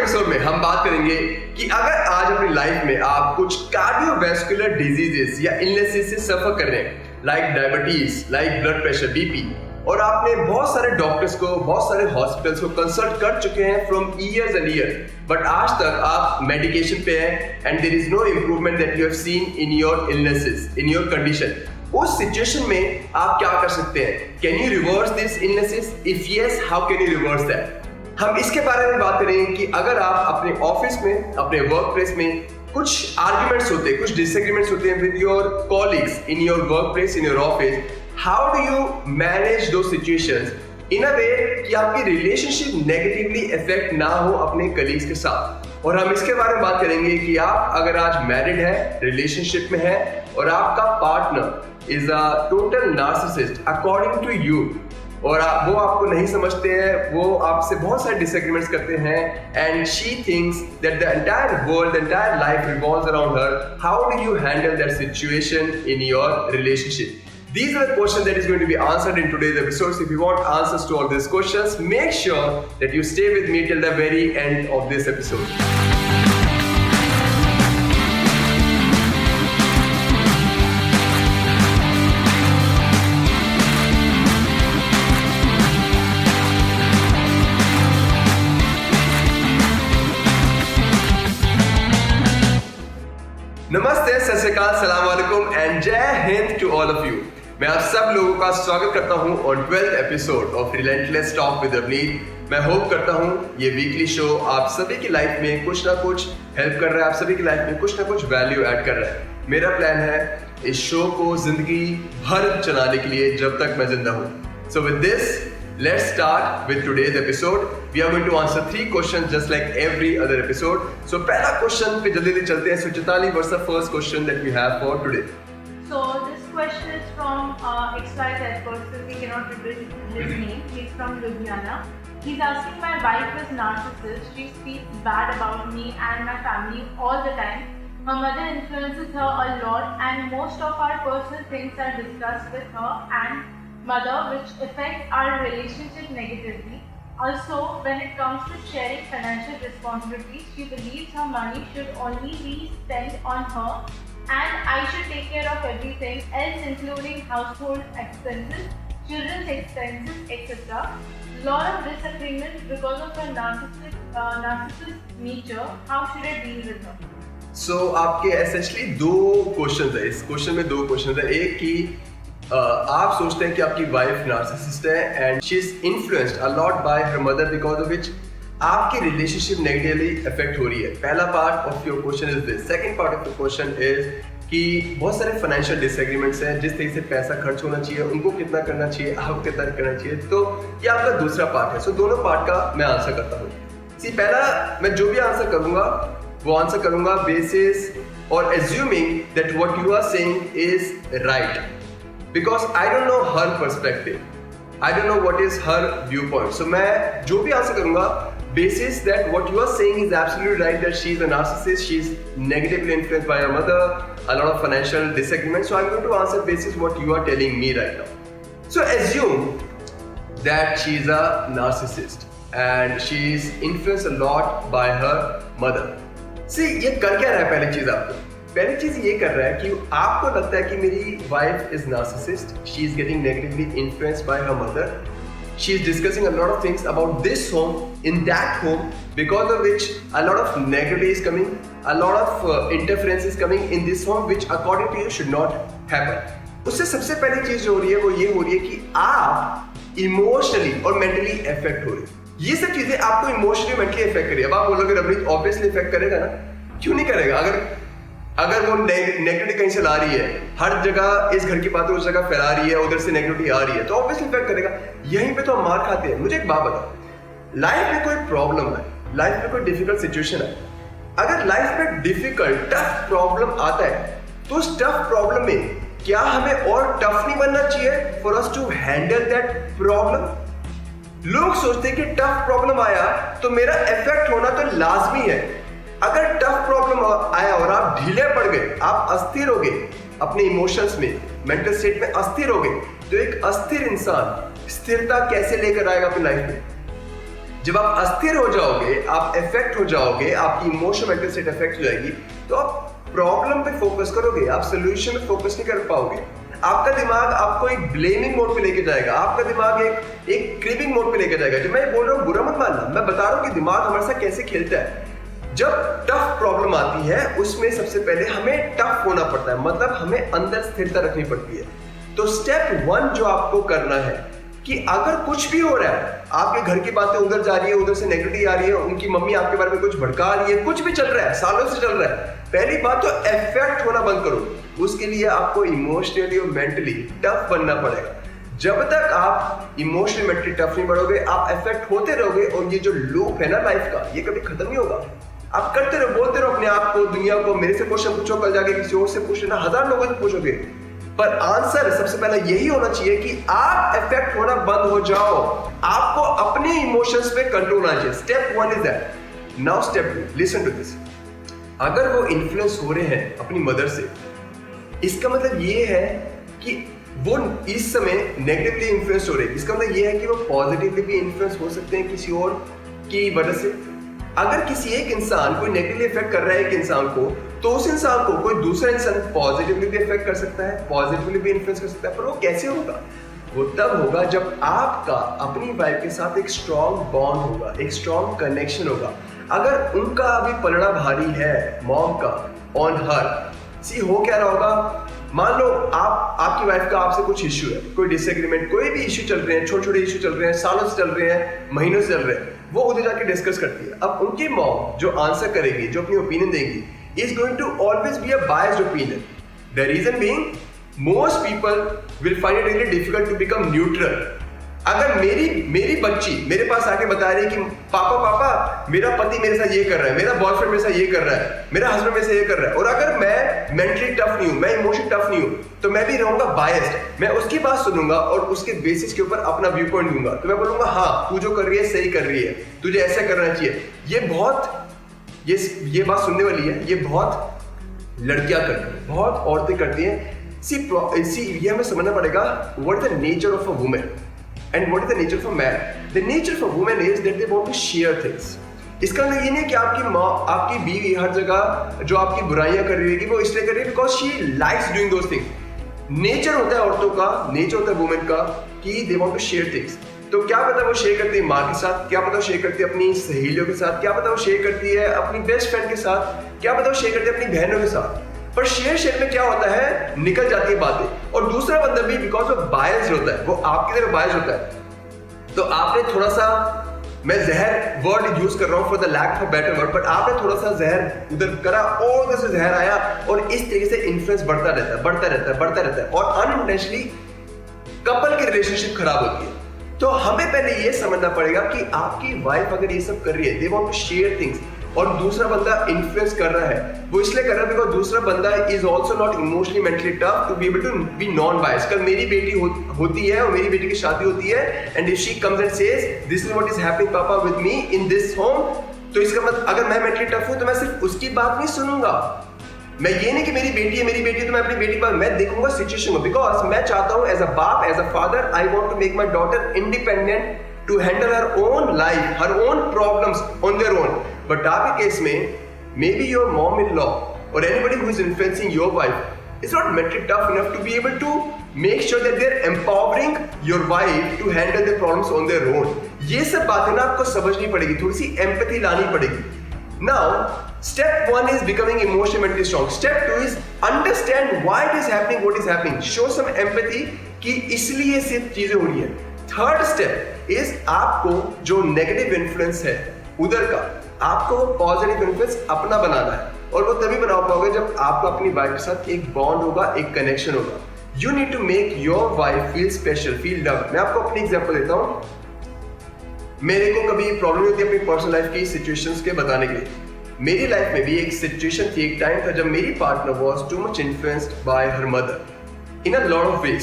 Episode में हम बात करेंगे कि अगर आज अपनी लाइफ में आप कुछ कार्डियोवैस्कुलर डिजीजेस या इलनेसेस से सफर कर रहे हैं, like diabetes, like blood pressure, BP, और आपने बहुत सारे डॉक्टर्स को, बहुत सारे हॉस्पिटल्स को कंसल्ट कर चुके हैं from years and year, but आज तक आप मेडिकेशन पे हैं and there is no improvement that you have seen in your illnesses, in your condition. उस सिचुएशन में आप क्या कर सकते हैं? Can you reverse this illnesses? If yes, how can you reverse that? हम इसके बारे में बात करेंगे कि अगर आप अपने ऑफिस में, अपने वर्क प्लेस में कुछ आर्ग्यूमेंट्स होते हैं, कुछ डिसएग्रीमेंट्स होते हैं with your colleagues in your work place, in your office, how do you manage दो सिचुएशंस इन अ वे कि आपकी रिलेशनशिप नेगेटिवली इफेक्ट ना हो अपने कलीग्स के साथ। और हम इसके बारे में बात करेंगे कि आप अगर आज मैरिड है, रिलेशनशिप में है और आपका partner is a total narcissist according to you, और वो आपको नहीं समझते हैं, वो आपसे बहुत सारे डिसएग्रीमेंट्स करते हैं and she thinks that the entire world, entire life revolves around her, how do you handle that situation in your relationship? These are the questions that is going to be answered in today's episode. So if you want answers to all these questions, make sure that you stay with me till the very end of this episode. नमस्ते, सत श्री अकाल, सलाम वालेकुम and जय हिंद to all of you. मैं आप सब लोगों का स्वागत करता हूं on 12th episode of relentless talk with Ravneet. मैं होप करता हूं ये वीकली शो आप सभी की लाइफ में कुछ ना कुछ हेल्प कर रहा है, आप सभी की लाइफ में कुछ ना कुछ वैल्यू ऐड कर रहा है। मेरा प्लान है इस शो को जिंदगी भर चलाने के लिए जब तक मैं जिंदा हूं। So with this, let's start with today's episode. We are going to answer 3 questions just like every other episode. So पहला क्वेश्चन पे जल्दी चलते हैं। So Chitali, what's the first question that we have for today? So this question is from XYZ person. We cannot reveal his name. He's from Ludhiana. He's asking, my wife is narcissist. She speaks bad about me and my family all the time. Her mother influences her a lot, and most of our personal things are discussed with her and mother, which affect our relationship negatively. Also, when it comes to sharing financial responsibilities, she believes her money should only be spent on her and I should take care of everything else, including household expenses, children's expenses, etc. Lot of disagreements because of her narcissist nature. How should I deal with her? So आपके essentially 2 questions है। इस question में 2 questions है। एक कि आप सोचते हैं कि आपकी वाइफ नार्सिसिस्ट है and she is influenced a lot bye her mother because of विच आपकी रिलेशनशिप नेगेटिवली इफेक्ट हो रही है। पहला part of your question is this. Second part of the question is कि बहुत सारे फाइनेंशियल डिसएग्रीमेंट्स हैं, जिस तरीके से पैसा खर्च होना चाहिए, उनको कितना करना चाहिए, आपको कितना करना चाहिए। तो ये आपका दूसरा पार्ट है। सो दोनों पार्ट का मैं आंसर करता हूँ। सी पहला, मैं जो भी आंसर करूँगा वो आंसर करूँगा बेसिस और assuming that what you are saying is right, because I don't know her perspective, I don't know what is her viewpoint. So मैं जो भी आंसर करूँगा basis that what you are saying is absolutely right, that she is a narcissist, she is negatively influenced by her mother, a lot of financial disagreements. So I'm going to answer basis what you are telling me right now. So assume that she is a narcissist and she is influenced a lot by her mother. See, ये कर क्या रहा है? पहली चीज आपको, पहली चीज ये कर रहा है कि आपको लगता है कि मेरी wife is narcissist, she is getting negatively influenced by her mother, she is discussing a lot of things about this home, in that home, because of which a lot of negativity is coming, a lot of interference is coming in this home which according to you should not happen. उससे सबसे पहली चीज जो हो रही है वो ये हो रही है कि आप इमोशनली और मेंटली इफेक्ट हो रही है। ये सब चीजें आपको इमोशनली मेंटली इफेक्ट करिए। अब आप बोलोगे रवनीत ऑब्वियसली इफेक्ट करेगा ना, क्यों नहीं करेगा? अगर वो नेगेटिविटी कहीं से ला रही है, हर जगह इस घर की बातें उस जगह फैला रही है, उधर से नेगेटिविटी आ रही है, तो ऑब्वियसली इफेक्ट करेगा। यहीं पे तो हम मार खाते हैं। मुझे एक बात बताओ, लाइफ में कोई प्रॉब्लम है, लाइफ में कोई डिफिकल्ट सिचुएशन है, अगर लाइफ में डिफिकल्ट टफ प्रॉब्लम आता है तो उस टफ प्रॉब्लम में क्या हमें और टफ नहीं बनना चाहिए for us to handle that problem? लोग सोचते हैं कि टफ प्रॉब्लम आया तो मेरा इफेक्ट होना तो लाजमी है। अगर टफ प्रॉब्लम आया और आप ढीले पड़ गए, आप अस्थिर हो गए अपने इमोशंस में, मेंटल स्टेट में अस्थिर हो गए, तो एक अस्थिर इंसान स्थिरता कैसे लेकर आएगा अपनी लाइफ में? जब आप अस्थिर हो जाओगे, आप इफेक्ट हो जाओगे, आपकी इमोशनल मेंटल स्टेट इफेक्ट हो जाएगी, तो आप प्रॉब्लम पे फोकस करोगे, आप सोल्यूशन पे फोकस नहीं कर पाओगे। आपका दिमाग आपको एक ब्लेमिंग मोड पे लेके जाएगा, आपका दिमाग एक क्रिपिंग मोड पे लेके जाएगा। जो मैं बोल रहा हूँ बुरा मत मानना, मैं बता रहा हूँ कि दिमाग हमारे साथ कैसे खेलता है। जब टफ प्रॉब्लम आती है उसमें सबसे पहले हमें टफ होना पड़ता है, मतलब हमें अंदर स्थिरता रखनी पड़ती है। तो स्टेप 1 जो आपको करना है कि अगर कुछ भी हो रहा है, आपके घर की बातें उधर जा रही है, उधर से नेगेटिविटी आ रही है, उनकी मम्मी आपके बारे में कुछ भड़का रही है, कुछ भी चल रहा है, सालों से चल रहा है, पहली बात तो इफेक्ट होना बंद करो। उसके लिए आपको इमोशनली और मेंटली टफ बनना पड़ेगा। जब तक आप इमोशनली मेंटली टफ नहीं बढ़ोगे, आप इफेक्ट होते रहोगे, और ये जो लूप है ना लाइफ का, ये कभी खत्म नहीं होगा। आप करते रहो, बोलते रहो अपने आप को, दुनिया को, मेरे से क्वेश्चन पूछो, कल जाके किसी और से पूछ लेना, 1000 लोगों से पूछोगे, पर आंसर सबसे पहले यही होना चाहिए कि आप इफेक्ट होना बंद हो जाओ। आपको अपने इमोशंस पे कंट्रोल आना चाहिए। Step 1 is that. Now step 2, listen to this. अगर वो इन्फ्लुएंस हो रहे हैं अपनी मदर से, इसका मतलब ये है कि वो इस समय नेगेटिवली इन्फ्लुएंस हो रहे हैं। इसका मतलब ये है कि वो पॉजिटिवली भी इन्फ्लुएंस हो सकते हैं किसी और की वजह से। अगर किसी एक इंसान कोई नेगेटिवली इफेक्ट कर रहा है एक इंसान को, तो उस इंसान को कोई दूसरा इंसान पॉजिटिवली भी इफेक्ट कर सकता है, पॉजिटिवली भी इन्फ्लुएंस कर सकता है। पर वो कैसे होगा? वो तब होगा जब आपका अपनी वाइफ के साथ एक स्ट्रॉन्ग बॉन्ड होगा, एक स्ट्रॉन्ग कनेक्शन होगा। अगर उनका अभी पलड़ा भारी है मॉम का ऑन हर, सी हो क्या रहा होगा, मान लो आपकी वाइफ का आपसे कुछ इश्यू है, कोई डिसएग्रीमेंट, कोई भी इश्यू चल रहे हैं, छोटे छोटे इश्यू चल रहे हैं, सालों से चल रहे हैं, महीनों से चल रहे हैं, वो उधर जाके डिस्कस करती है। अब उनकी मॉम जो आंसर करेगी, जो अपनी ओपिनियन देगी, is going to always be a biased opinion. The reason being, most people will find it really difficult to become neutral. अगर मेरी बच्ची मेरे पास आके बता रही है कि पापा मेरा पति मेरे साथ ये कर रहा है, मेरा बॉयफ्रेंड मेरे साथ ये कर रहा है, मेरा हस्बैंड मेरे साथ ये कर रहा है, और अगर मैं मेंटली टफ नहीं हूँ, मैं इमोशनली टफ नहीं हूँ, तो मैं भी रहूंगा बायस्ड। मैं उसकी बात सुनूंगा और उसके बेसिस के ऊपर अपना व्यू पॉइंट दूंगा। तो मैं बोलूंगा हाँ, तू जो कर रही है सही कर रही है, तुझे ऐसा करना चाहिए। ये बात सुनने वाली है, ये बहुत लड़कियां करती हैं, बहुत औरतें करती हैं। ये हमें समझना पड़ेगा, what is the nature of a woman and what is the nature of a man. The nature of a woman is that they want to share things. इसका मतलब ये नहीं कि आपकी माँ, आपकी बीवी हर जगह जो आपकी बुराइयां कर रही है वो इसलिए कर रही है because she likes doing those things. Nature होता है औरतों का, नेचर होता है वुमेन का कि they want to share things. तो क्या पता वो शेयर करती है माँ के साथ, क्या पता वो शेयर करती है अपनी सहेलियों के साथ, क्या पता वो शेयर करती है अपनी बेस्ट फ्रेंड के साथ, क्या पता वो शेयर करती है अपनी बहनों के साथ। पर शेयर में क्या होता है, निकल जाती है बातें। और दूसरा बंदा भी बिकॉज वो बायस्ड होता है, वो आपकी तरफ बायस्ड होता है। तो आपने थोड़ा सा, मैं जहर वर्ड यूज कर रहा हूँ for the lack of better word, but आपने थोड़ा सा जहर उधर करा और उधर से जहर आया, और इस तरीके से इन्फ्लुएंस बढ़ता रहता है और अनइंटेंशनली कपल की रिलेशनशिप खराब होती है। तो हमें पहले ये समझना पड़ेगा कि आपकी वाइफ अगर ये सब कर रही है, they want to share things, और दूसरा बंदा इन्फ्लुएंस कर रहा है, वो इसलिए कर रहा है बिकॉज दूसरा बंदा is also not emotionally mentally tough to be able to be non bias. कल मेरी बेटी होती है और मेरी बेटी की शादी होती है, and if she comes and says this is what is happening पापा with me in this home, तो इसका मतलब अगर मैं मेंटली टफ हूं तो मैं सिर्फ उसकी बात नहीं सुनूंगा। मैं ये नहीं कि मेरी बेटी है तो मैं अपनी बेटी पर, मैं देखूंगा सिचुएशन को, बिकॉज मैं चाहता हूं एज अ बाप, as a father, I want to make my daughter independent to handle her own life, her own problems on their own. But आपके केस में may be your mom in law और anybody who is influencing your wife is not mentally tough enough to be able to make sure that they're empowering your wife to handle the problems on their own. ये सब बातें ना आपको समझनी पड़ेगी, थोड़ी सी empathy लानी पड़ेगी। Now, step 1 is becoming emotionally mentally strong. Step 2 is understand why it is happening, what is happening. Show some empathy कि इसलिए सिर्फ चीजें हो रही है। Third step is आपको जो negative influence है उधर का, आपको पॉजिटिव इन्फ्लुएंस अपना बनाना है, और वो तभी बना पाओगे जब आपका अपनी वाइफ के साथ एक बॉन्ड होगा, एक कनेक्शन होगा। You need to make your wife feel special, feel loved. मैं आपको अपनी एग्जांपल देता हूँ। मेरे को कभी प्रॉब्लम होती है अपनी पर्सनल लाइफ की सिचुएशंस के बताने के लिए। मेरी लाइफ में भी एक सिचुएशन थी, एक टाइम था जब मेरी partner was too much influenced by her mother in a lot of ways.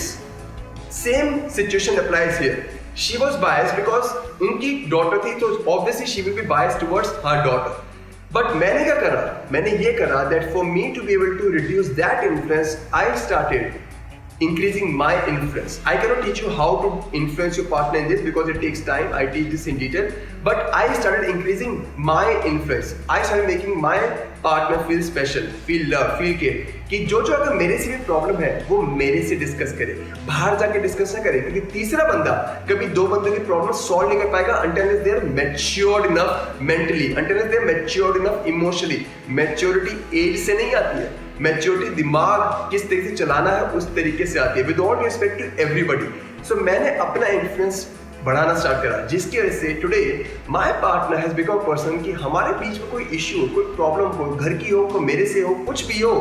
Same situation applies here. She was biased because उनकी डॉटर थी, तो obviously she will be biased towards her daughter. But मैंने क्या करा, मैंने ये करा that for me to be able to reduce that influence, I started increasing my influence. I cannot teach you how to influence your partner in this because it takes time. I teach this in detail, but I started increasing my influence. I started making my partner feel special, feel love, feel care. कि जो अगर मेरे से भी problem है वो मेरे से डिस्कस करे, बाहर जाके डिस्कस ना करे, क्योंकि तीसरा बंदा कभी दो बंदों की प्रॉब्लम सॉल्व नहीं कर पाएगा until they are matured enough mentally, until they are matured enough emotionally. Maturity age से नहीं आती है, मैच्योरिटी दिमाग किस तरीके से चलाना है उस तरीके से आती है, with all respect to everybody. So मैंने अपना इन्फ्लुएंस बढ़ाना स्टार्ट करा, जिसकी वजह से today my partner has become person कि हमारे बीच में कोई इश्यू हो, कोई प्रॉब्लम हो, घर की हो, कोई मेरे से हो, कुछ भी हो,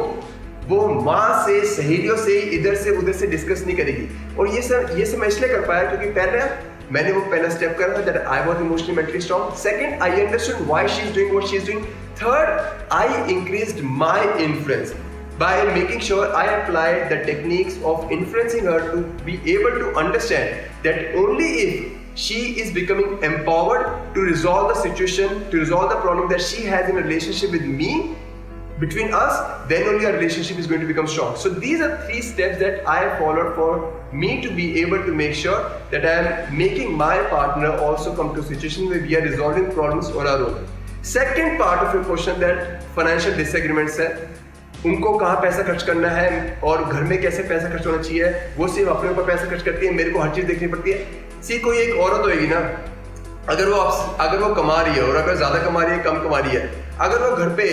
वो माँ से, सहेलियों से, इधर से उधर से डिस्कस नहीं करेगी. और ये सब मैं इसलिए कर पाया क्योंकि मैंने वो पहला स्टेप करा that I was emotionally mentally strong. Second, I understood why she is doing what she is doing. Third, I increased my influence by making sure I applied the techniques of influencing her to be able to understand that only if she is becoming empowered to resolve the situation, to resolve the problem that she has in a relationship with me, between us, then only our relationship is going to become strong. So these are 3 steps that I followed for me to be able to make sure that I am making my partner also come to a situation where we are resolving problems on our own. Second part of your question, that financial disagreements है, उनको कहाँ पैसा खर्च करना है और घर में कैसे पैसा खर्च होना चाहिए, वो सिर्फ अपने ऊपर पैसा खर्च करती है, मेरे को हर चीज देखनी पड़ती है. सी कोई एक औरत होगी ना, अगर वो कमा रही है और अगर ज्यादा कमा रही है, कम कमा रही है, अगर वो घर पे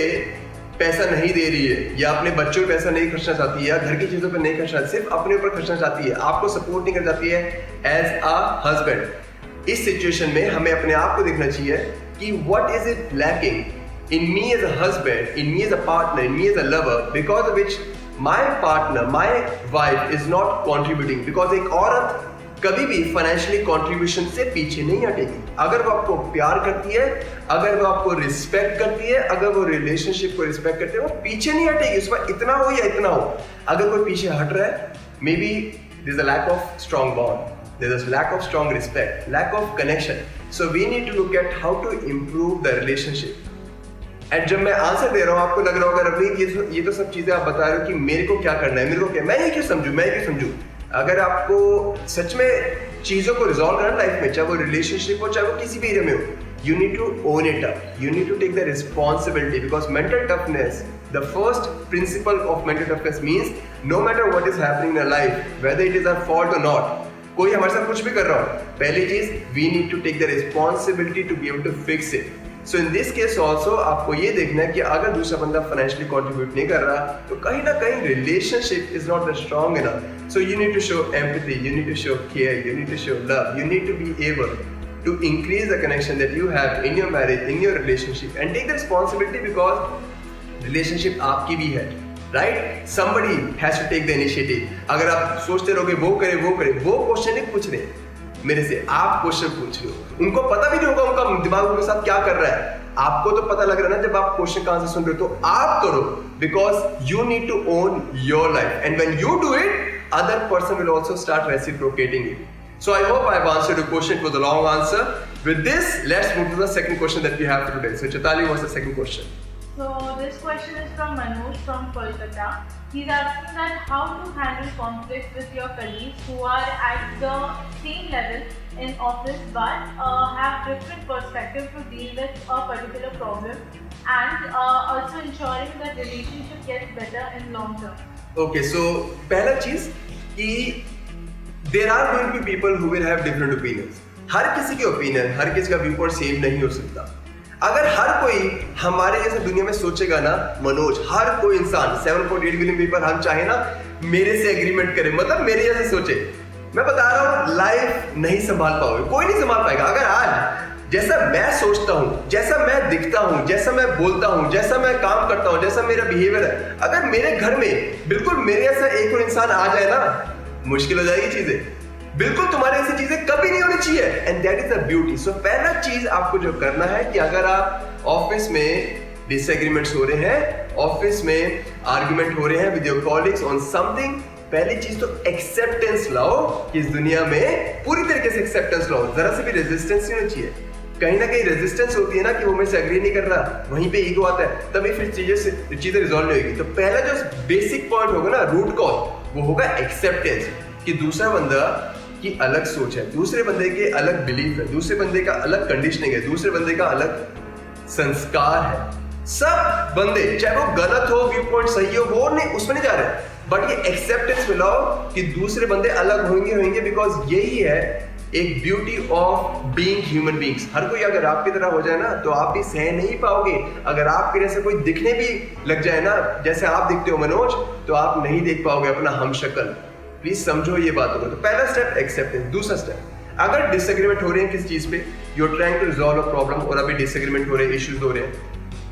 पैसा नहीं दे रही है या अपने बच्चों पे पैसा नहीं खर्चना चाहती है या घर की चीजों पे नहीं खर्चना, सिर्फ अपने ऊपर खर्चना चाहती है, आपको सपोर्ट नहीं कर जाती है एज अ हस्बैंड, इस सिचुएशन में हमें अपने आप को देखना चाहिए कि what is it lacking in me as a husband, in me as a partner, in me as a lover, because of which my partner, my wife is not contributing. Because एक औरत कभी भी फाइनेंशियली कंट्रीब्यूशन से पीछे नहीं हटेगी. अगर वो आपको प्यार करती है, अगर वो आपको रिस्पेक्ट करती है, अगर वो रिलेशनशिप को रिस्पेक्ट करती है, वो पीछे नहीं हटेगी. उसमें इतना हो या इतना हो, अगर कोई पीछे हट रहा है, maybe there is a lack of strong bond, there is lack of strong respect, lack of connection. So we need to look at how to improve the relationship. And जब मैं आंसर दे रहा हूँ, आपको लग रहा होगा रवनीत ये तो सब चीजें आप बता रहे हो कि मेरे को क्या करना है, मेरे को क्या, मैं ये क्यों समझूं. अगर आपको सच में चीजों को रिजॉल्व करना लाइफ में, चाहे वो रिलेशनशिप हो, चाहे वो किसी भी एरिया में हो, you need to own it up, you need to take the responsibility, because mental toughness, the first principle of mental toughness means no matter what is happening in our life, whether it is our fault or not, कोई हमारे साथ कुछ भी कर रहा हो, पहली चीज we need to take the responsibility to be able to fix it. So in this case also आपको ये देखना है कि अगर दूसरा बंदा फाइनेंशियली कंट्रीब्यूट नहीं कर रहा, तो कहीं ना कहीं relationship is not strong enough. So you need to show empathy, you need to show care, you need to show love, you need to be able to increase the connection that you have in your marriage, in your relationship, and take the responsibility, because relationship आपकी भी है, right? Somebody has to take the initiative. अगर आप सोचते रहोगे वो करे, वो क्वेश्चन नहीं पूछ रहे मेरे से, आप क्वेश्चन पूछ रहे हो. उनको पता भी नहीं होगा उनका दिमाग उनके साथ क्या कर रहा है, आपको तो पता लग रहा है ना जब आप क्वेश्चन कहां से सुन रहे हो. तो आप करो, because you need to own your life, and when you do it, other person will also start reciprocating it. So I hope I've answered your question. It was a long answer. With this, let's move to the second question that we have for today. So Chaitali, what's the second question? So this question is from Manoj from Kolkata. He's asking that how to handle conflicts with your colleagues who are at the same level in office but have different perspective to deal with a particular problem, and also ensuring that relationship gets better in long term. Okay, so पहला चीज कि there are going to be people who will have different opinions. हर किसी की opinion, हर किसी का view point same नहीं हो सकता. अगर हर कोई हमारे जैसे दुनिया में सोचेगा ना मनोज, हर कोई इंसान 7.8 बिलियन पीपल हम चाहे ना मेरे से एग्रीमेंट करे, मतलब मेरे जैसे सोचे, मैं बता रहा हूँ लाइफ नहीं संभाल पाओगे, कोई नहीं संभाल पाएगा. अगर आज जैसा मैं सोचता हूँ, जैसा मैं दिखता हूँ, जैसा मैं बोलता हूँ, जैसा मैं काम करता हूँ, जैसा मेरा बिहेवियर है, अगर मेरे घर में बिल्कुल मेरे जैसा एक और इंसान आ जाए ना, मुश्किल हो जाएगी चीजें. बिल्कुल तुम्हारे ऐसी चीजें कभी नहीं होनी चाहिए, and that is the beauty. So पहला चीज आपको जो करना है कि अगर आप ऑफिस में डिसएग्रीमेंट्स हो रहे हैं, ऑफिस में आर्गुमेंट हो रहे हैं with your colleagues on something, पहली चीज तो एक्सेप्टेंस लाओ कि इस दुनिया में पूरी तरीके से एक्सेप्टेंस लाओ, जरा से भी रेजिस्टेंस नहीं होनी चाहिए. कहीं ना कहीं रेजिस्टेंस होती है ना कि वो मेरे से एग्री नहीं कर रहा, वहीं पे ईगो आता है, तभी फिर चीजें रिजॉल्व नहीं होगी। तो पहला जो बेसिक पॉइंट होगा ना, रूट कॉज, वो होगा एक्सेप्टेंस, कि दूसरा बंदा की अलग सोच है, दूसरे बंदे के अलग बिलीफ है, दूसरे बंदे का अलग कंडीशनिंग है, दूसरे बंदे का अलग संस्कार है। सब बंदे चाहे वो गलत हो, व्यू पॉइंट सही हो, वो नहीं, उसमें नहीं जा रहे, बट ये एक्सेप्टेंस मिलाओ कि दूसरे बंदे अलग होंगे, बिकॉज यही है एक beauty of being human beings. हर कोई अगर आपकी तरह हो जाए ना तो आप भी सह नहीं पाओगे। अगर आपके जैसे कोई दिखने भी लग जाए ना, जैसे आप दिखते हो मनोज, तो आप नहीं देख पाओगे अपना हमशक्ल। प्लीज समझो ये बात को। तो पहला स्टेप एक्सेप्टेंस। दूसरा स्टेप, अगर डिसएग्रीमेंट हो रहे हैं किसी चीज पे, you are trying to resolve a problem और अभी डिसएग्रीमेंट हो रहे हैं, इश्यूज हो रहे हैं,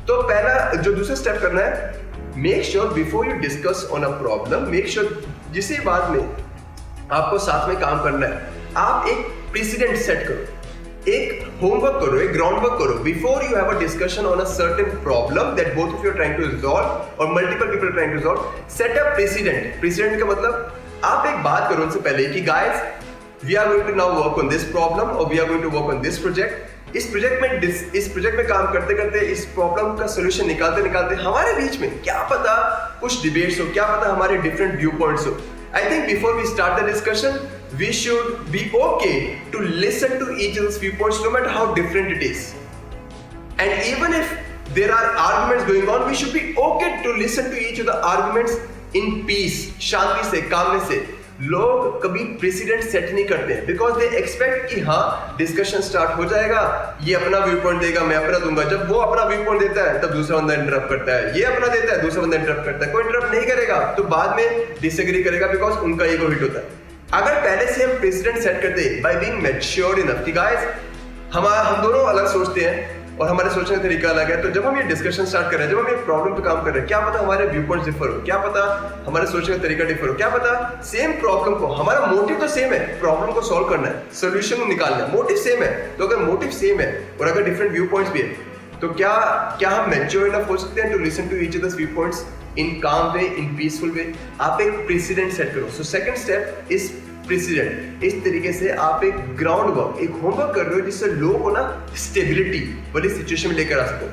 तो पहला जो दूसरा स्टेप करना है, make sure before you discuss on a problem, make sure जिस बात में आपको साथ में काम करना है, आप एक प्रेसिडेंट सेट करो, एक होमवर्क करो, एक ग्राउंड वर्क करो before you have a discussion on a certain problem that both of you are trying to resolve और multiple people are trying to resolve. Set a precedent. Precedent का मतलब आप एक बात करो उनसे पहले कि guys, we are going to now work on this problem और we are going to work on this project. इस प्रोजेक्ट में काम करते करते, इस प्रॉब्लम का सोल्यूशन निकालते निकालते हमारे बीच में क्या पता कुछ डिबेट्स हो, क्या पता हमारे डिफरेंट व्यू पॉइंट्स हो। I think before we start the discussion, we should be okay to listen to each other's viewpoints, no matter how different it is. And even if there are arguments going on, we should be okay to listen to each other's arguments in peace, शांति से, calmness से। लोग कभी president set नहीं करते हैं because they expect कि हाँ discussion start हो जाएगा, ये अपना व्यू पॉइंट देगा, मैं अपना दूंगा। जब वो अपना व्यू पॉइंट देता है तब दूसरा बंदा इंटरप्ट करता है, ये अपना देता है, दूसरा बंदा इंटरप्ट करता है। कोई इंटरप्ट नहीं करेगा तो बाद में डिसएग्री करेगा बिकॉज उनका ईगो हिट होता है। अगर पहले से हम प्रेसिडेंट सेट करते बाय बीइंग मैच्योर इनफ कि गाइस हम दोनों अलग सोचते हैं और हमारे सोचने का तरीका अलग है, तो जब हम ये डिस्कशन स्टार्ट कर रहे हैं, जब हम ये प्रॉब्लम पे काम कर रहे हैं, क्या पता हमारे व्यू पॉइंट्स डिफर हो, क्या पता हमारे सोचने का तरीका डिफर हो, क्या पता सेम प्रॉब्लम को, हमारा मोटिव तो सेम है, प्रॉब्लम को सॉल्व करना है, सोल्यूशन निकालना है, मोटिव सेम है। तो अगर मोटिव सेम है और अगर डिफरेंट व्यू पॉइंट्स भी है, तो क्या हम मैच्योर इनफ हो सकते हैं to listen to each others view points in calm way, in peaceful वे। आप एक प्रेसिडेंट सेट करो। So second step is president. इस तरीके से आप एक ग्राउंड वर्क, एक होमवर्क कर रहे हो जिससे लोग को ना स्टेबिलिटी वाली सिचुएशन में लेकर आ सको।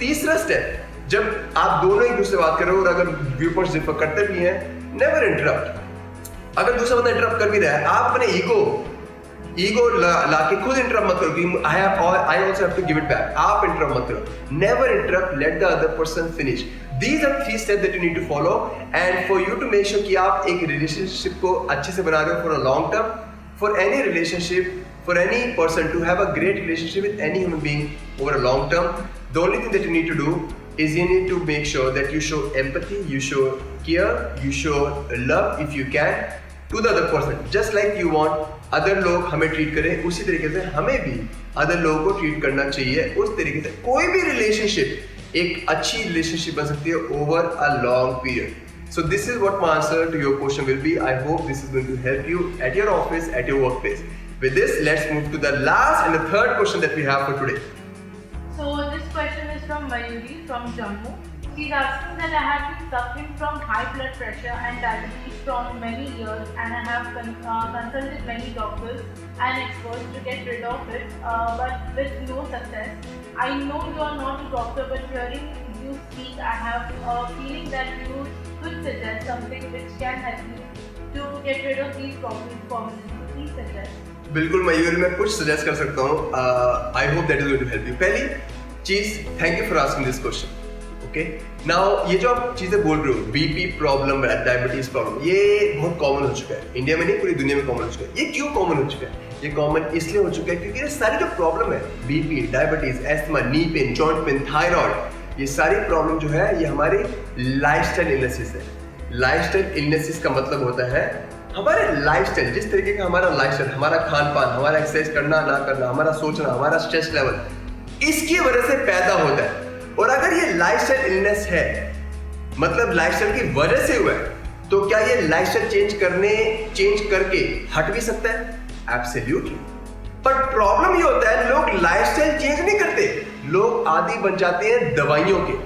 तीसरा स्टेप, जब आप दोनों एक दूसरे से बात कर रहे हो और अगर व्यू पॉइंट्स डिफर करते भी हैं, नेवर इंटरप्ट। अगर दूसरा बंदा इंटरप्ट कर भी रहा है, आप अपने ईगो लाके खुद इंटरप्ट मत करो कि I also have to give it back. आप इंटरप्ट मत करो। Never interrupt, let the other person finish. These are 3 steps that you need to follow, and for you to make sure कि आप एक रिलेशनशिप को अच्छे से बना रहे हो for a long term, for any relationship, for any person to have a great relationship with any human being over a long term, the only thing that you need to do is you need to make sure that you show empathy, you show care, you show love if you can to the other person, just like you want other लोग हमें treat करें, उसी तरीके से हमें भी other लोगों को ट्रीट करना चाहिए उस तरीके से। कोई भी रिलेशनशिप एक अच्छी रिलेशनशिप बन सकती है over a long period. So this is what my answer to your question will be. I hope this is going to help you at your office, at your work place. With this, let's move to the last and the third question that we have for today. So this question is from Mayuri from Jammu. She's asking that I have been suffering from high blood pressure and diabetes from many years, and I have consulted many doctors and experts to get rid of it, but with no success. I know you are not a doctor, but hearing you speak, I have a feeling that you could suggest something which can help me to get rid of these problems permanently. Please suggest. बिल्कुल मयूर, मैं कुछ suggest कर सकता हूँ। I hope that is going to help you. पहली चीज, thank you for asking this question. Okay, now ये जो आप चीजें बोल रहे हो, बीपी प्रॉब्लम, डायबिटीज प्रॉब्लम, ये बहुत कॉमन हो चुका है। इंडिया में नहीं, पूरी दुनिया में कॉमन हो चुका है। ये क्यों कॉमन हो चुका है? ये कॉमन इसलिए हो चुका है क्योंकि ये सारी जो प्रॉब्लम है, BP, diabetes, asthma, knee pain, joint pain, thyroid, ये सारी प्रॉब्लम जो है ये हमारे लाइफस्टाइल इलनेसेस है। लाइफस्टाइल इलनेसेस का मतलब होता है हमारे लाइफस्टाइल, जिस तरीके का हमारा लाइफस्टाइल, हमारा खान पान, हमारा एक्सरसाइज करना ना करना, हमारा सोचना, हमारा स्ट्रेस लेवल, इसकी वजह से पैदा होता है। और अगर ये लाइफस्टाइल इलनेस है, मतलब लाइफस्टाइल की वजह से हुआ है, तो क्या ये लाइफस्टाइल चेंज करके हट भी सकता है? एब्सोल्युटली। पर प्रॉब्लम ये होता है, लोग लाइफस्टाइल चेंज नहीं करते, लोग आदी बन जाते हैं दवाइयों के।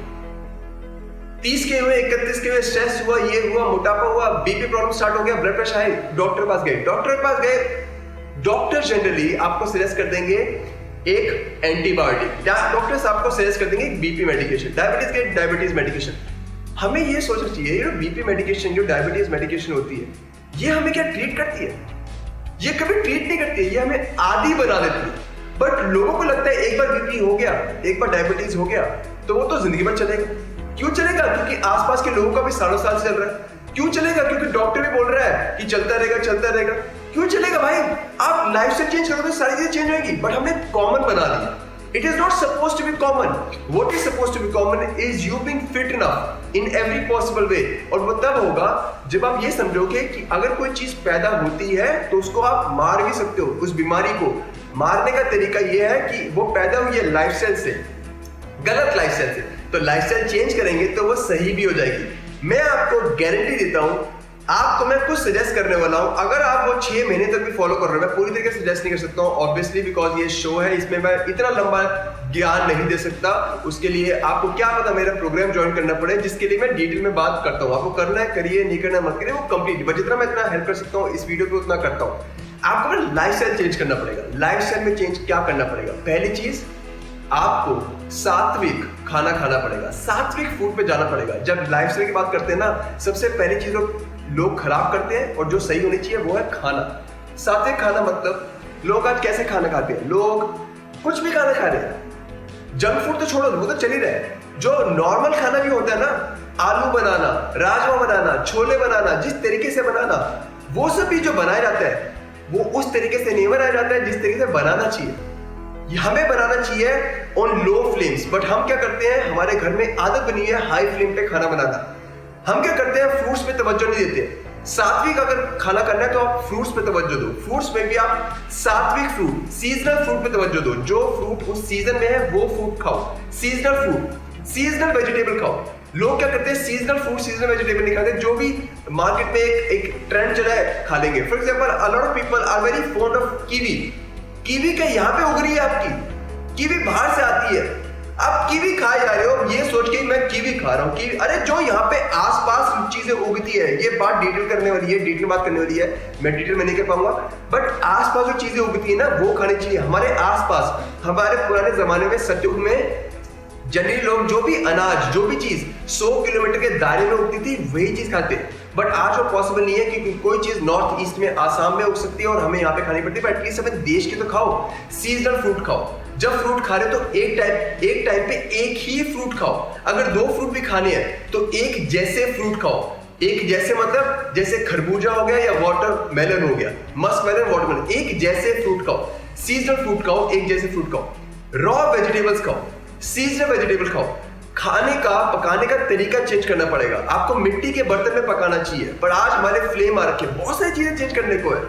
30 के हुए, 31 के हुए, स्ट्रेस हुआ, ये हुआ, मोटापा हुआ, बीपी प्रॉब्लम स्टार्ट हो गया, ब्लड प्रेशर हाई, डॉक्टर के पास गए। डॉक्टर जनरली आपको सजेस्ट कर देंगे एक एंटीबायोटिक। डॉक्टर्स आपको सजेस्ट कर देंगे बीपी मेडिकेशन, डायबिटीज के डायबिटीज मेडिकेशन। हमें ये सोचना चाहिए ये बीपी मेडिकेशन, जो डायबिटीज मेडिकेशन होती है, ये हमें क्या ट्रीट करती है? ये कभी ट्रीट नहीं करती है, ये हमें आदी बना देती है। बट लोगों को लगता है एक बार बीपी हो गया, एक बार डायबिटीज हो गया तो वो तो जिंदगी भर चलेगा। क्यों चलेगा? क्योंकि आसपास के लोगों का भी सालों साल चल रहा है। क्यों चलेगा? क्योंकि डॉक्टर भी बोल रहा है कि चलता रहेगा चलता रहेगा। क्यों चलेगा भाई? आप लाइफस्टाइल चेंज करोगे तो सारी चीजें चेंज होगी, बट हमने कॉमन बना दिया। It is not supposed to be common. What is supposed to be common is you being fit enough in every possible way. और वो तब होगा जब आप ये समझोगे कि अगर कोई चीज पैदा होती है तो उसको आप मार भी सकते हो। उस बीमारी को मारने का तरीका ये है कि वो पैदा हुई है लाइफस्टाइल से, गलत लाइफस्टाइल से, तो लाइफस्टाइल चेंज करेंगे तो वो सही भी हो जाएगी। मैं आपको गारंटी देता हूँ, आपको मैं कुछ सजेस्ट करने वाला हूं, अगर आप वो 6 महीने तक भी फॉलो कर रहे हो, मैं पूरी तरीके से सजेस्ट नहीं कर सकता हूं ऑब्वियसली, बिकॉज ये शो है, इसमें मैं इतना लंबा ज्ञान नहीं दे सकता। उसके लिए आपको क्या पता मेरा प्रोग्राम ज्वाइन करना पड़े, जिसके लिए मैं डिटेल में बात करता हूं। आपको करना है करिए, नहीं करना मत करिए, वो कंप्लीट, बट जितना मैं इतना हेल्प कर सकता हूँ इस वीडियो पे उतना करता हूँ। आपको ना लाइफस्टाइल चेंज करना पड़ेगा। लाइफस्टाइल में चेंज क्या करना पड़ेगा? पहली चीज, आपको सात्विक खाना खाना पड़ेगा, सात्विक फूड पे जाना पड़ेगा। जब लाइफस्टाइल की बात करते हैं ना, सबसे पहली चीज लोग खराब करते हैं और जो सही होनी चाहिए वो है खाना। सात्विक खाना मतलब लोग आज कैसे खाना खाते हैं? लोग कुछ भी खाना खा रहे हैं। जंक फूड तो छोड़ो, वो तो चल ही रहा है। जो नॉर्मल खाना भी होता है ना, आलू बनाना, राजमा बनाना, छोले बनाना, जिस तरीके से बनाना, वो सब भी जो बनाया जाता है वो उस तरीके से नहीं बनाया जाता है जिस तरीके से बनाना चाहिए। हमें बनाना चाहिए ऑन लो फ्लेम्स, बट हम क्या करते हैं, हमारे घर में आदत बनी है हाई फ्लेम पे खाना बनाना। हम क्या करते हैं, फ्रूट्स पे तवज्जो नहीं देते। सात्विक अगर खाना करना है तो आप फ्रूट्स पे तवज्जो दो। फ्रूट्स में भी आप सात्विक फ्रूट, सीजनल फ्रूट पे तवज्जो दो। जो फ्रूट उस सीजन में है वो फ्रूट खाओ। सीजनल फ्रूट, सीजनल वेजिटेबल खाओ। लोग क्या करते हैं, सीजनल फ्रूट, सीजनल वेजिटेबल नहीं खाते, जो भी मार्केट में एक ट्रेंड चला है खा लेंगे। For example, a lot of people are very fond of kiwi. Kiwi क्या यहाँ पे उग रही है आपकी? कीवी बाहर से आती है, आप कीवी खा जा रहे हो ये सोच के मैं कीवी खा रहा हूँ। कीवी, अरे जो यहाँ पे आसपास चीजें उगती है, ये बात डिटेल करने वाली है, डिटेल बात करने वाली है, मैं डिटेल में नहीं कर पाऊंगा, बट आसपास जो चीजें उगती है ना वो खानी चाहिए। हमारे आसपास, हमारे पुराने जमाने में सतयुग में जनरली लोग जो भी अनाज, जो भी चीज 100 किलोमीटर के दायरे में उगती थी वही चीज खाते। बट आज वो पॉसिबल नहीं है क्योंकि कोई चीज नॉर्थ ईस्ट में, आसाम में उग सकती है और हमें यहाँ पे खानी पड़ती है। बट एटलीस्ट हमें देश की तो खाओ, सीजनल फ्रूट खाओ। जब फ्रूट खा रहे हो तो एक टाइम पे एक ही फ्रूट खाओ। अगर 2 फ्रूट भी खाने हैं तो एक जैसे फ्रूट खाओ। एक जैसे मतलब जैसे खरबूजा हो गया या वाटरमेलन हो गया, मस्कमेलन, वाटरमेलन, एक जैसे फ्रूट खाओ। सीजनल फ्रूट खाओ, एक जैसे फ्रूट खाओ। रॉ वेजिटेबल्स खाओ, सीजनल वेजिटेबल खाओ। खाने का, पकाने का तरीका चेंज करना पड़ेगा। आपको मिट्टी के बर्तन में पकाना चाहिए, पर आज हमारे फ्लेम आ रखे, बहुत सारी चीजें चेंज करने को है।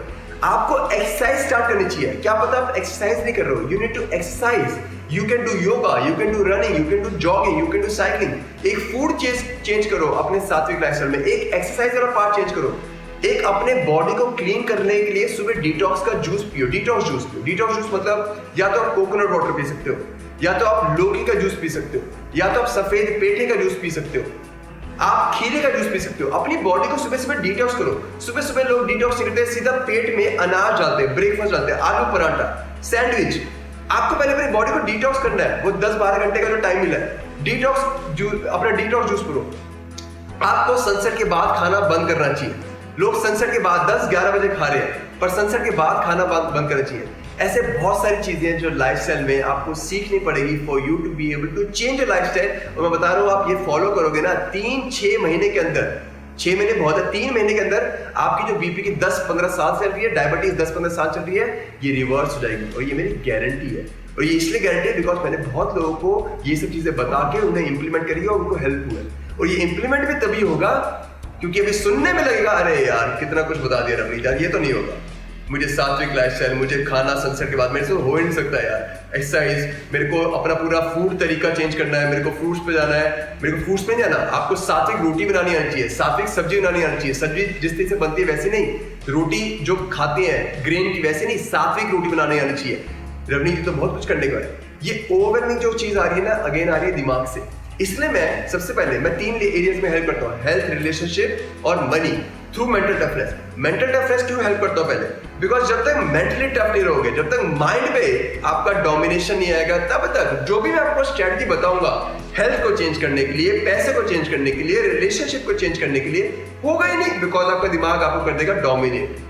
आपको एक्सरसाइज स्टार्ट करनी चाहिए। क्या पता आप एक्सरसाइज नहीं कर रहे हो, you need to exercise. You can do yoga, you can do running, you can do jogging, you can do cycling. एक फूड चेंज करो अपने सात्विक लाइफस्टाइल में, एक एक्सरसाइज वाला पार्ट चेंज करो। एक अपने बॉडी को क्लीन करने के लिए सुबह डिटॉक्स का जूस पियो, डिटॉक्स जूस पियो। डिटॉक्स जूस मतलब या तो आप कोकोनट वाटर पी सकते हो, या तो आप लौकी का जूस पी सकते हो, या तो आप सफेद पेठे का जूस पी सकते हो, आप खीरे का जूस पी सकते हो। अपनी बॉडी को सुबह सुबह डिटॉक्स करो। सुबह सुबह लोग डिटॉक्स करते हैं, सीधा पेट में अनाज डालते हैं, ब्रेकफास्ट डालते हैं, आलू पराठा, सैंडविच। आपको पहले अपनी बॉडी को डिटॉक्स करना है, वो 10-12 घंटे का जो टाइम मिला है, डिटॉक्स जूस, अपना डिटॉक्स जूस करो। आपको सनसेट के बाद खाना बंद करना चाहिए। लोग सनसेट के बाद 10-11 बजे खा रहे हैं, पर सनसेट के बाद खाना बंद करना चाहिए। ऐसे बहुत सारी चीजें हैं जो लाइफस्टाइल में आपको सीखनी पड़ेगी for you to be able to change your lifestyle. और मैं बता रहा हूँ, आप ये फॉलो करोगे ना 3-6 महीने के अंदर, 6 महीने बहुत है, 3 महीने के अंदर आपकी जो बीपी की 10-15 साल चल रही है, डायबिटीज 10-15 साल चल रही है, ये रिवर्स हो जाएगी। और ये मेरी गारंटी है। और ये इसलिए गारंटी है बिकॉज मैंने बहुत लोगों को ये सब चीजें बता के उन्हें इंप्लीमेंट करी और उनको हेल्प हुआ है। और ये इंप्लीमेंट भी तभी होगा क्योंकि अभी सुनने में लगेगा अरे यार कितना कुछ बता दिया रवनीत यार, ये तो नहीं होगा। मुझे सात्विक लाइफस्टाइल, मुझे खाना सनसेट के बाद, मेरे से हो ही नहीं सकता यार। एक्सरसाइज, मेरे को अपना पूरा फूड तरीका चेंज करना है, मेरे को फ्रूट्स पे जाना है। मेरे को फ्रूट्स पे नहीं जाना, आपको सात्विक रोटी बनानी आनी चाहिए, सात्विक सब्जी बनानी आनी चाहिए। सब्जी जिस तरीके से बनती है वैसे नहीं, रोटी जो खाते हैं ग्रेन की वैसे नहीं, सात्विक रोटी बनानी आनी चाहिए। रवनीत तो बहुत कुछ करने का है। ये ओवरवेलमिंग जो चीज आ रही है ना, अगेन आ रही है दिमाग से। इसलिए मैं सबसे पहले 3 एरियाज में हेल्प करता हूँ, हेल्थ, रिलेशनशिप और money. Through mental toughness. Mental toughness क्यों हेल्प करता हूं पहले? बिकॉज जब तक मेंटली टफ नहीं रहोगे, जब तक माइंड पे आपका डोमिनेशन नहीं आएगा, तब तक जो भी मैं आपको स्ट्रेटजी बताऊंगा हेल्थ को चेंज करने के लिए, पैसे को चेंज करने के लिए, रिलेशनशिप को चेंज करने के लिए, होगा ही नहीं, बिकॉज आपका दिमाग आपको कर देगा dominate.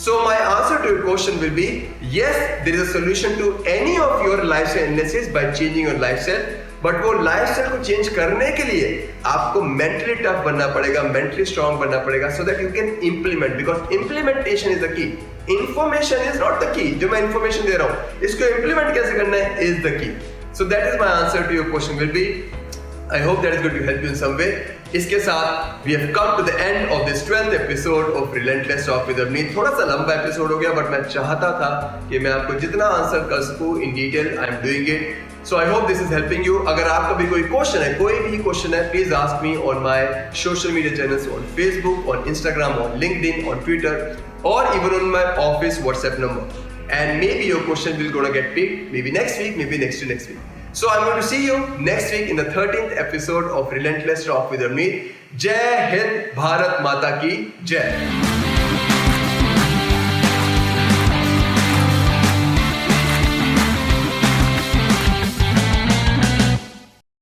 So my answer to your question will be yes, there is a solution to any of your lifestyle illnesses by changing your lifestyle. But वो लाइफस्टाइल को चेंज करने के लिए आपको मेंटली टफ बनना पड़ेगा, मेंटली स्ट्रांग बनना पड़ेगा, so that you can implement, because implementation is the की। Information is not the key. जो मैं इंफॉर्मेशन दे रहा हूँ, इसको इंप्लीमेंट कैसे करना है is the key. So that is my answer to your question will be, I hope that is going to help you in some way. इसके साथ we have come to the end of this 12th episode of Relentless Talk with Avneet. थोड़ा सा लंबा episode हो गया, but मैं चाहता था कि मैं आपको जितना आंसर कर सकूं in detail, I am doing it. So I hope this is helping you. अगर आपका भी कोई क्वेश्चन है, कोई भी क्वेश्चन है, please ask me on my social media channels on Facebook, on Instagram, on LinkedIn, on Twitter, or even on my office WhatsApp number. And maybe your question will gonna get picked, maybe next week, maybe next to next week. So I'm going to see you next week in the 13th episode of Relentless Talk with Avneet. Jai Hind, Bharat Mata Ki Jai.